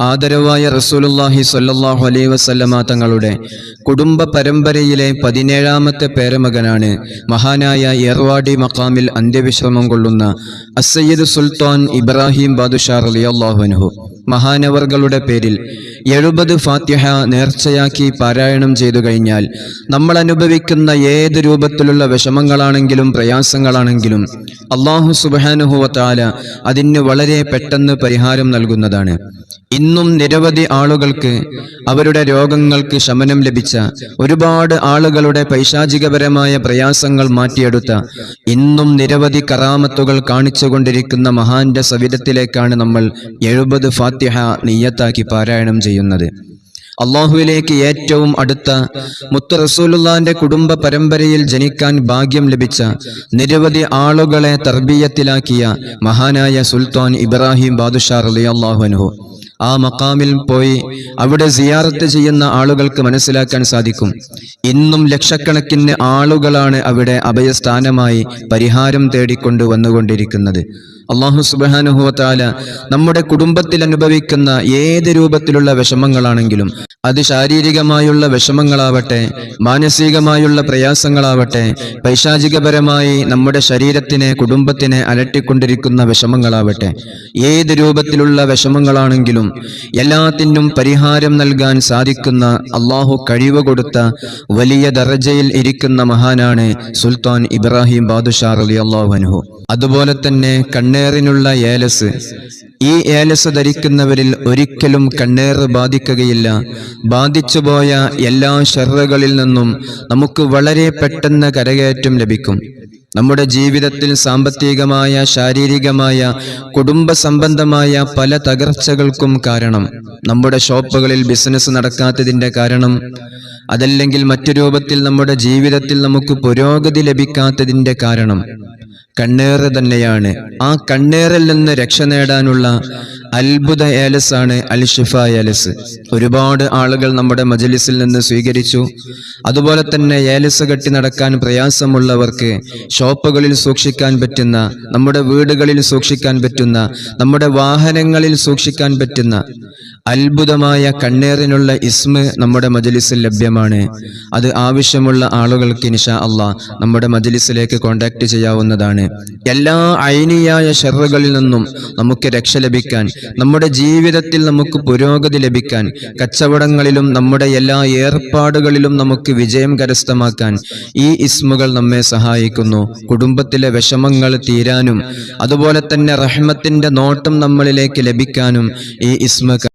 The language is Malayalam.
ആദരവായ റസൂലുള്ളാഹി സ്വല്ലല്ലാഹു അലൈഹി വസല്ലമ തങ്ങളുടെ കുടുംബ പരമ്പരയിലെ 17ാമത്തെ പേരമകനാണ് മഹാനായ ഏർവാടി മഖാമിൽ അന്ത്യവിശ്രമം കൊള്ളുന്ന അസ്സയ്യിദ് സുൽത്താൻ ഇബ്രാഹിം ബാദുഷാ റളിയല്ലാഹു അൻഹു. മഹാനവർകളുടെ പേരിൽ 70 ഫാത്തിഹ നേർച്ചയാക്കി പാരായണം ചെയ്തു കഴിഞ്ഞാൽ നമ്മൾ അനുഭവിക്കുന്ന ഏത് രൂപത്തിലുള്ള വിഷമങ്ങളാണെങ്കിലും പ്രയാസങ്ങളാണെങ്കിലും അല്ലാഹു സുബ്ഹാനഹു വ തആല അതിന് വളരെ പെട്ടെന്ന് പരിഹാരം നൽകുന്നതാണ്. ഇന്നും നിരവധി ആളുകൾക്ക് അവരുടെ രോഗങ്ങൾക്ക് ശമനം ലഭിച്ച, ഒരുപാട് ആളുകളുടെ പൈശാചികപരമായ പ്രയാസങ്ങൾ മാറ്റിയെടുത്ത, ഇന്നും നിരവധി കറാമത്തുകൾ കാണിച്ചുകൊണ്ടിരിക്കുന്ന മഹാന്റെ സവിധത്തിലേക്കാണ് നമ്മൾ 70 ഫാത്തിഹ നിയ്യത്താക്കി പാരായണം ചെയ്യുന്നത്. അള്ളാഹുവിലേക്ക് ഏറ്റവും അടുത്ത മുത്ത് റസൂലുള്ളാന്റെ കുടുംബ പരമ്പരയിൽ ജനിക്കാൻ ഭാഗ്യം ലഭിച്ച, നിരവധി ആളുകളെ തർബീയത്തിലാക്കിയ മഹാനായ സുൽത്താൻ ഇബ്രാഹിം ബാദുഷാ റളിയല്ലാഹു അൻഹു. ആ മഖാമിൽ പോയി അവിടെ സിയാറത്ത് ചെയ്യുന്ന ആളുകൾക്ക് മനസ്സിലാക്കാൻ സാധിക്കും, ഇന്നും ലക്ഷക്കണക്കിന് ആളുകളാണ് അവിടെ അഭയസ്ഥാനമായി പരിഹാരം തേടിക്കൊണ്ട് വന്നുകൊണ്ടിരിക്കുന്നത്. അല്ലാഹു സുബ്ഹാനഹു വ തആല നമ്മുടെ കുടുംബത്തിൽ അനുഭവിക്കുന്ന ഏത് രൂപത്തിലുള്ള വിഷമങ്ങളാണെങ്കിലും, അത് ശാരീരികമായുള്ള വിഷമങ്ങളാവട്ടെ, മാനസികമായുള്ള പ്രയാസങ്ങളാവട്ടെ, പൈശാചികപരമായി നമ്മുടെ ശരീരത്തിനെ കുടുംബത്തിനെ അലട്ടിക്കൊണ്ടിരിക്കുന്ന വിഷമങ്ങളാവട്ടെ, ഏത് രൂപത്തിലുള്ള വിഷമങ്ങളാണെങ്കിലും എല്ലാത്തിനും പരിഹാരം നൽകാൻ സാധിക്കുന്ന, അള്ളാഹു കഴിവ് കൊടുത്ത വലിയ ദറജയിൽ ഇരിക്കുന്ന മഹാനാണ് സുൽത്താൻ ഇബ്രാഹിം ബാദുഷാ റളിയല്ലാഹു അൻഹു. അതുപോലെ തന്നെ കണ്ണേറിനുള്ള ഏലസ്, ഈ ഏലസ് ധരിക്കുന്നവരിൽ ഒരിക്കലും കണ്ണേറ് ബാധിക്കുകയില്ല. ബാധിച്ചുപോയ എല്ലാ ഷർറുകളിൽ നിന്നും നമുക്ക് വളരെ പെട്ടെന്ന് കരകയറ്റം ലഭിക്കും. നമ്മുടെ ജീവിതത്തിൽ സാമ്പത്തികമായ, ശാരീരികമായ, കുടുംബ സംബന്ധമായ പല തകർച്ചകൾക്കും കാരണം, നമ്മുടെ ഷോപ്പുകളിൽ ബിസിനസ് നടക്കാത്തതിൻ്റെ കാരണം, അതല്ലെങ്കിൽ മറ്റു രൂപത്തിൽ നമ്മുടെ ജീവിതത്തിൽ നമുക്ക് പുരോഗതി ലഭിക്കാത്തതിൻ്റെ കാരണം കണ്ണേറ് തന്നെയാണ്. ആ കണ്ണേറിൽ നിന്ന് രക്ഷ നേടാനുള്ള അത്ഭുത ഏലസാണ് അൽ ഷിഫ ഏലസ്. ഒരുപാട് ആളുകൾ നമ്മുടെ മജ്ലിസിൽ നിന്ന് സ്വീകരിച്ചു. അതുപോലെ തന്നെ ഏലസ് കെട്ടി നടക്കാൻ പ്രയാസമുള്ളവർക്ക് ഷോപ്പുകളിൽ സൂക്ഷിക്കാൻ പറ്റുന്ന, നമ്മുടെ വീടുകളിൽ സൂക്ഷിക്കാൻ പറ്റുന്ന, നമ്മുടെ വാഹനങ്ങളിൽ സൂക്ഷിക്കാൻ പറ്റുന്ന അത്ഭുതമായ കണ്ണേറിനുള്ള ഇസ്മ നമ്മുടെ മജ്ലിസിൽ ലഭ്യമാണ്. അത് ആവശ്യമുള്ള ആളുകൾക്ക് ഇൻഷാ അല്ലാഹ് നമ്മുടെ മജ്ലിസിലേക്ക് കോൺടാക്ട് ചെയ്യാവുന്നതാണ്. എല്ലാ ഐനിയായ ഷർറുകളിൽ നിന്നും നമുക്ക് രക്ഷ ലഭിക്കാൻ, നമ്മുടെ ജീവിതത്തിൽ നമുക്ക് പുരോഗതി ലഭിക്കാൻ, കച്ചവടങ്ങളിലും നമ്മുടെ എല്ലാ ഏർപ്പാടുകളിലും നമുക്ക് വിജയം കരസ്ഥമാക്കാൻ ഈ ഇസ്മുകൾ നമ്മെ സഹായിക്കുന്നു. കുടുംബത്തിലെ വിഷമങ്ങൾ തീരാനും അതുപോലെ തന്നെ റഹ്മത്തിന്റെ നോട്ടം നമ്മളിലേക്ക് ലഭിക്കാനും ഈ ഇസ്മ